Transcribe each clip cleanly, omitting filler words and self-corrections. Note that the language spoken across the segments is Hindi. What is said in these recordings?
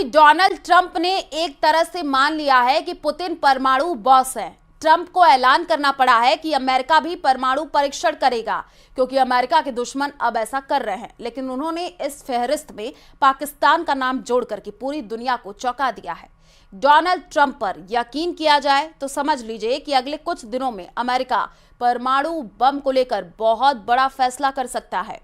डोनाल्ड ट्रंप ने एक तरह से मान लिया है कि पुतिन परमाणु बॉस है। ट्रंप को ऐलान करना पड़ा है कि अमेरिका भी परमाणु परीक्षण करेगा, क्योंकि अमेरिका के दुश्मन अब ऐसा कर रहे हैं। लेकिन उन्होंने इस फहरिस्त में पाकिस्तान का नाम जोड़कर के पूरी दुनिया को चौंका दिया है। डोनाल्ड ट्रंप पर यकीन किया जाए तो समझ लीजिए कि अगले कुछ दिनों में अमेरिका परमाणु बम को लेकर बहुत बड़ा फैसला कर सकता है।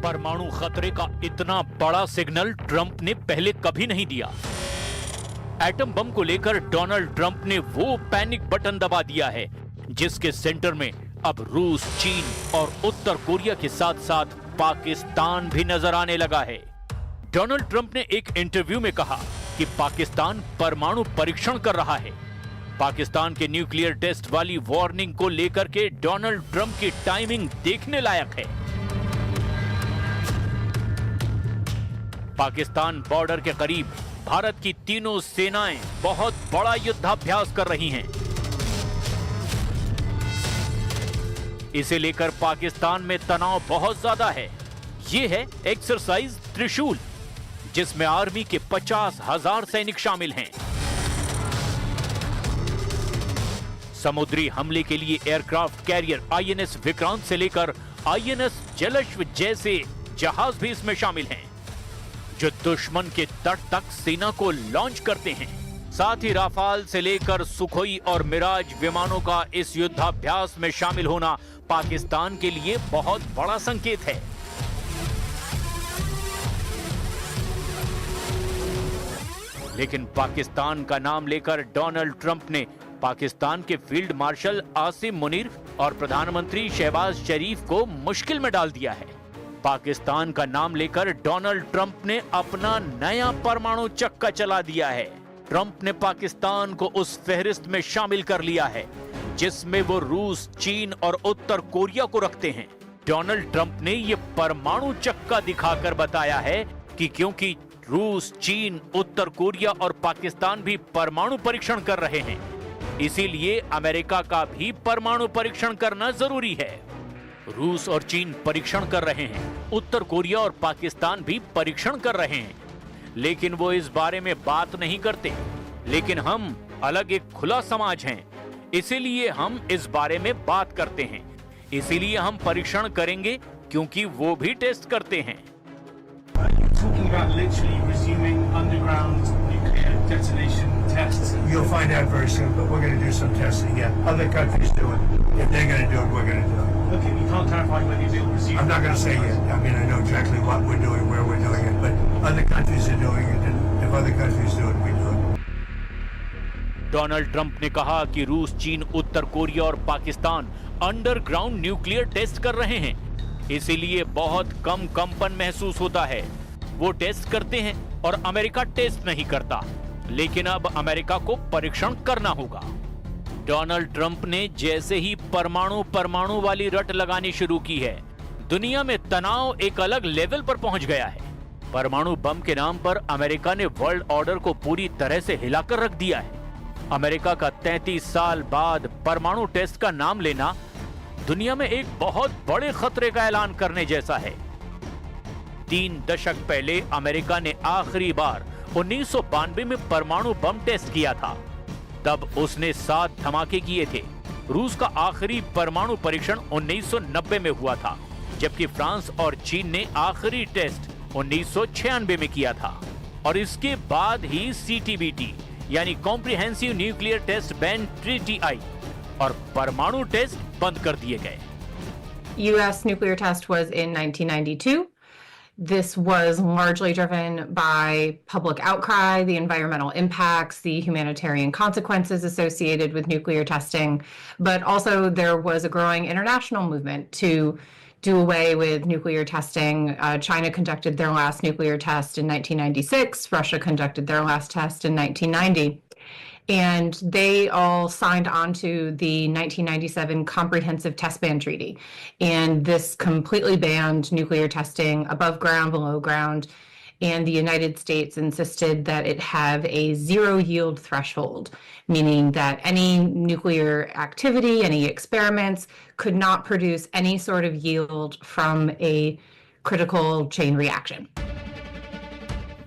परमाणु खतरे का इतना बड़ा सिग्नल ट्रंप ने पहले कभी नहीं दिया। एटम बम को लेकर डोनाल्ड ट्रंप ने वो पैनिक बटन दबा दिया है जिसके सेंटर में अब रूस, चीन और उत्तर कोरिया के साथ साथ पाकिस्तान भी नजर आने लगा है। डोनाल्ड ट्रंप ने एक इंटरव्यू में कहा कि पाकिस्तान परमाणु परीक्षण कर रहा है। पाकिस्तान के न्यूक्लियर टेस्ट वाली वार्निंग को लेकर के डोनाल्ड ट्रंप की टाइमिंग देखने लायक है। पाकिस्तान बॉर्डर के करीब भारत की तीनों सेनाएं बहुत बड़ा युद्धाभ्यास कर रही हैं। इसे लेकर पाकिस्तान में तनाव बहुत ज्यादा है। यह है एक्सरसाइज त्रिशूल, जिसमें आर्मी के 50,000 सैनिक शामिल हैं। समुद्री हमले के लिए एयरक्राफ्ट कैरियर आईएनएस विक्रांत से लेकर आईएनएस जलश्व जैसे जहाज भी इसमें शामिल हैं, जो दुश्मन के तट तक सेना को लॉन्च करते हैं। साथ ही राफाल से लेकर सुखोई और मिराज विमानों का इस युद्धाभ्यास में शामिल होना पाकिस्तान के लिए बहुत बड़ा संकेत है। लेकिन पाकिस्तान का नाम लेकर डोनाल्ड ट्रंप ने पाकिस्तान के फील्ड मार्शल आसिम मुनीर और प्रधानमंत्री शहबाज शरीफ को मुश्किल में डाल दिया है। पाकिस्तान का नाम लेकर डोनाल्ड ट्रंप ने अपना नया परमाणु चक्का चला दिया है। ट्रंप ने पाकिस्तान को उस फहरिस्त में शामिल कर लिया है जिसमें वो रूस, चीन और उत्तर कोरिया को रखते हैं। डोनाल्ड ट्रंप ने ये परमाणु चक्का दिखाकर बताया है कि क्योंकि रूस, चीन, उत्तर कोरिया और पाकिस्तान भी परमाणु परीक्षण कर रहे हैं, इसीलिए अमेरिका का भी परमाणु परीक्षण करना जरूरी है। रूस और चीन परीक्षण कर रहे हैं, उत्तर कोरिया और पाकिस्तान भी परीक्षण कर रहे हैं, लेकिन वो इस बारे में बात नहीं करते। लेकिन हम अलग एक खुला समाज हैं, इसीलिए हम इस बारे में बात करते हैं। इसीलिए हम परीक्षण करेंगे क्योंकि वो भी टेस्ट करते हैं। You'll find out very soon, but we're going to do some testing. Yeah, other countries do it. If they're going to do it, we're going to do it. Okay, you can't clarify whether you'll receive. I'm not going to say yet. I mean, I know exactly what we're doing, where we're doing it, but other countries are doing it, and if other countries do it, we do it. Donald Trump ने कहा कि रूस, चीन, उत्तर कोरिया और पाकिस्तान अंडरग्राउंड न्यूक्लियर टेस्ट कर रहे हैं, इसीलिए बहुत कम कंपन महसूस होता है। वो टेस्ट करते हैं और अमेरिका टेस्ट नहीं करता, लेकिन अब अमेरिका को परीक्षण करना होगा। डोनाल्ड ट्रंप ने जैसे ही परमाणु वाली रट लगानी शुरू की है, दुनिया में तनाव एक अलग लेवल पर पहुंच गया है। परमाणु बम के नाम पर अमेरिका ने वर्ल्ड ऑर्डर को पूरी तरह से हिलाकर रख दिया है। अमेरिका का 33 साल बाद परमाणु टेस्ट का नाम लेना दुनिया में एक बहुत बड़े खतरे का ऐलान करने जैसा है। 3 दशक पहले अमेरिका ने आखिरी बार 1992 में परमाणु बम टेस्ट किया था। तब उसने 7 धमाके किए थे। रूस का आखिरी परमाणु परीक्षण 1990 में हुआ था, जबकि फ्रांस और चीन ने आखिरी टेस्ट 1996 में किया था। और इसके बाद ही CTBT यानी comprehensive nuclear test ban treaty आई और परमाणु टेस्ट बंद कर दिए गए। US nuclear test was in 1992. This was largely driven by public outcry, the environmental impacts, the humanitarian consequences associated with nuclear testing, but also there was a growing international movement to do away with nuclear testing. China conducted their last nuclear test in 1996. Russia conducted their last test in 1990. and they all signed on to the 1997 Comprehensive Test Ban Treaty. And this completely banned nuclear testing above ground, below ground, and the United States insisted that it have a zero yield threshold, meaning that any nuclear activity, any experiments could not produce any sort of yield from a critical chain reaction.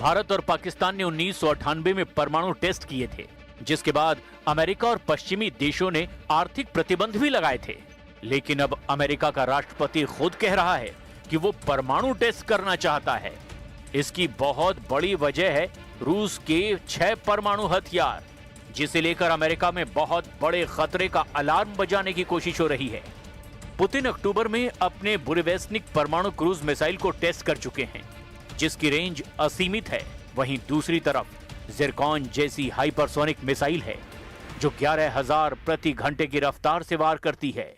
Bharat और पाकिस्तान ने 1998 में परमाणु टेस्ट किए थे, जिसके बाद अमेरिका और पश्चिमी देशों ने आर्थिक प्रतिबंध भी लगाए थे। लेकिन अब अमेरिका का राष्ट्रपति खुद कह रहा है कि वो परमाणु टेस्ट करना चाहता है। इसकी बहुत बड़ी वजह है रूस के 6 परमाणु हथियार, जिसे लेकर अमेरिका में बहुत बड़े खतरे का अलार्म बजाने की कोशिश हो रही है। पुतिन अक्टूबर में अपने बुरेवेस्निक परमाणु क्रूज मिसाइल को टेस्ट कर चुके हैं, जिसकी रेंज असीमित है। वहीं दूसरी तरफ जिरकॉन जैसी हाइपरसोनिक मिसाइल है, जो 11,000 प्रति घंटे की रफ्तार से वार करती है।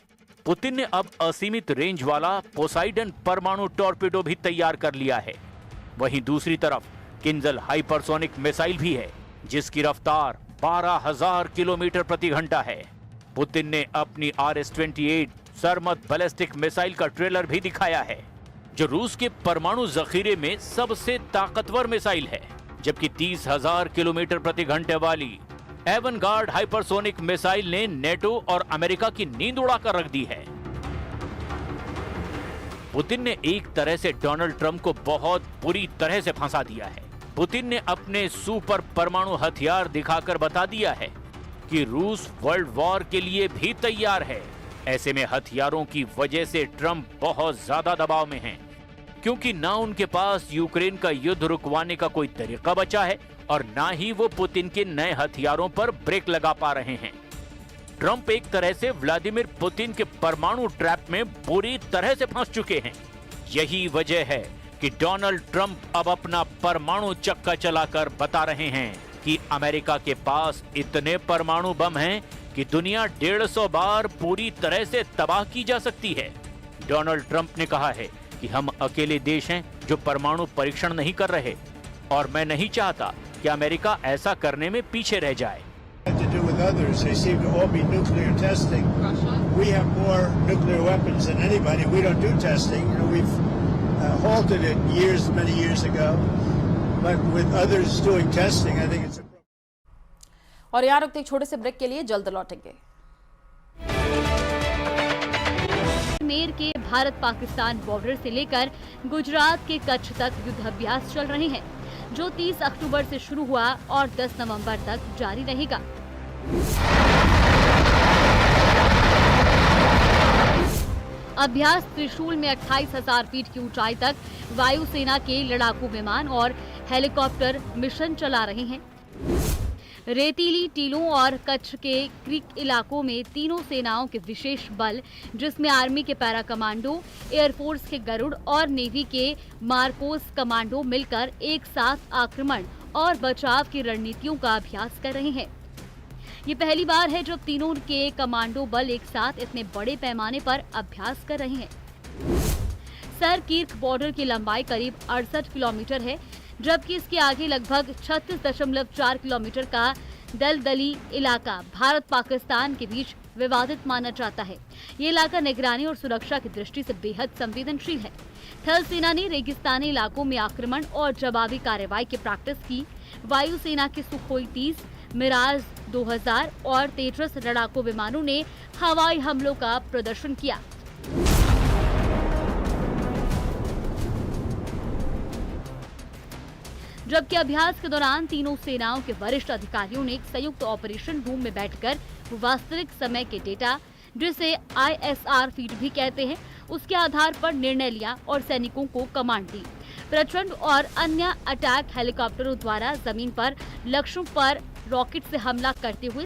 पुतिन ने अब असीमित रेंज वाला पोसाइडन परमाणु टॉर्पेडो भी तैयार कर लिया है। वहीं दूसरी तरफ किंजल हाइपरसोनिक मिसाइल भी है, जिसकी रफ्तार 12,000 किलोमीटर प्रति घंटा है। पुतिन ने अपनी RS-28 सरमत बैलिस्टिक मिसाइल का ट्रेलर भी दिखाया है, जो रूस के परमाणु जखीरे में सबसे ताकतवर मिसाइल है, जबकि 30,000 किलोमीटर प्रति घंटे वाली एवनगार्ड हाइपरसोनिक मिसाइल ने नेटो और अमेरिका की नींद उड़ाकर रख दी है। पुतिन ने एक तरह से डोनाल्ड ट्रंप को बहुत बुरी तरह से फंसा दिया है। पुतिन ने अपने सुपर परमाणु हथियार दिखाकर बता दिया है कि रूस वर्ल्ड वॉर के लिए भी तैयार है। ऐसे में हथियारों की वजह से ट्रंप बहुत ज्यादा दबाव में हैं, क्योंकि ना उनके पास यूक्रेन का युद्ध रुकवाने का कोई तरीका बचा है और ना ही वो पुतिन के नए हथियारों पर ब्रेक लगा पा रहे हैं। ट्रंप एक तरह से व्लादिमीर पुतिन के परमाणु ट्रैप में बुरी तरह से फंस चुके हैं। यही वजह है कि डोनाल्ड ट्रंप अब अपना परमाणु चक्का चलाकर बता रहे हैं कि अमेरिका के पास इतने परमाणु बम हैं कि दुनिया 150 बार पूरी तरह से तबाह की जा सकती है। डोनाल्ड ट्रंप ने कहा है कि हम अकेले देश हैं जो परमाणु परीक्षण नहीं कर रहे, और मैं नहीं चाहता कि अमेरिका ऐसा करने में पीछे रह जाए। To do with others, they seem to all be nuclear testing. We have more nuclear weapons than anybody. We don't do testing. You know, we've halted it many years ago. But with others doing testing, I think it's a... और यहाँ रुकते एक छोटे से ब्रेक के लिए, जल्द लौटेंगे। कश्मीर के भारत पाकिस्तान बॉर्डर से लेकर गुजरात के कच्छ तक युद्धाभ्यास चल रहे हैं, जो 30 अक्टूबर से शुरू हुआ और 10 नवंबर तक जारी रहेगा। अभ्यास त्रिशूल में 28,000 फीट की ऊंचाई तक वायुसेना के लड़ाकू विमान और हेलीकॉप्टर मिशन चला रहे हैं। रेतीली टीलों और कच्छ के क्रीक इलाकों में तीनों सेनाओं के विशेष बल, जिसमें आर्मी के पैरा कमांडो, एयरफोर्स के गरुड़ और नेवी के मार्कोस कमांडो मिलकर एक साथ आक्रमण और बचाव की रणनीतियों का अभ्यास कर रहे हैं। ये पहली बार है जब तीनों के कमांडो बल एक साथ इतने बड़े पैमाने पर अभ्यास कर रहे हैं। सर कीर्क बॉर्डर की लंबाई करीब 68 किलोमीटर है, जबकि इसके आगे लगभग 36.4 किलोमीटर का दलदली इलाका भारत पाकिस्तान के बीच विवादित माना जाता है। ये इलाका निगरानी और सुरक्षा की दृष्टि से बेहद संवेदनशील है। थल सेना ने रेगिस्तानी इलाकों में आक्रमण और जवाबी कार्रवाई की प्रैक्टिस की। वायुसेना के सुखोई 30, मिराज 2000 और तेजस लड़ाकू विमानों ने हवाई हमलों का प्रदर्शन किया। जबकि अभ्यास के दौरान तीनों सेनाओं के वरिष्ठ अधिकारियों ने एक संयुक्त ऑपरेशन रूम में बैठकर वास्तविक समय के डेटा, जिसे ISR फीड भी कहते हैं, उसके आधार पर निर्णय लिया और सैनिकों को कमांड दी। प्रचंड और अन्य अटैक हेलीकॉप्टरों द्वारा जमीन पर लक्ष्यों पर रॉकेट से हमला करते हुए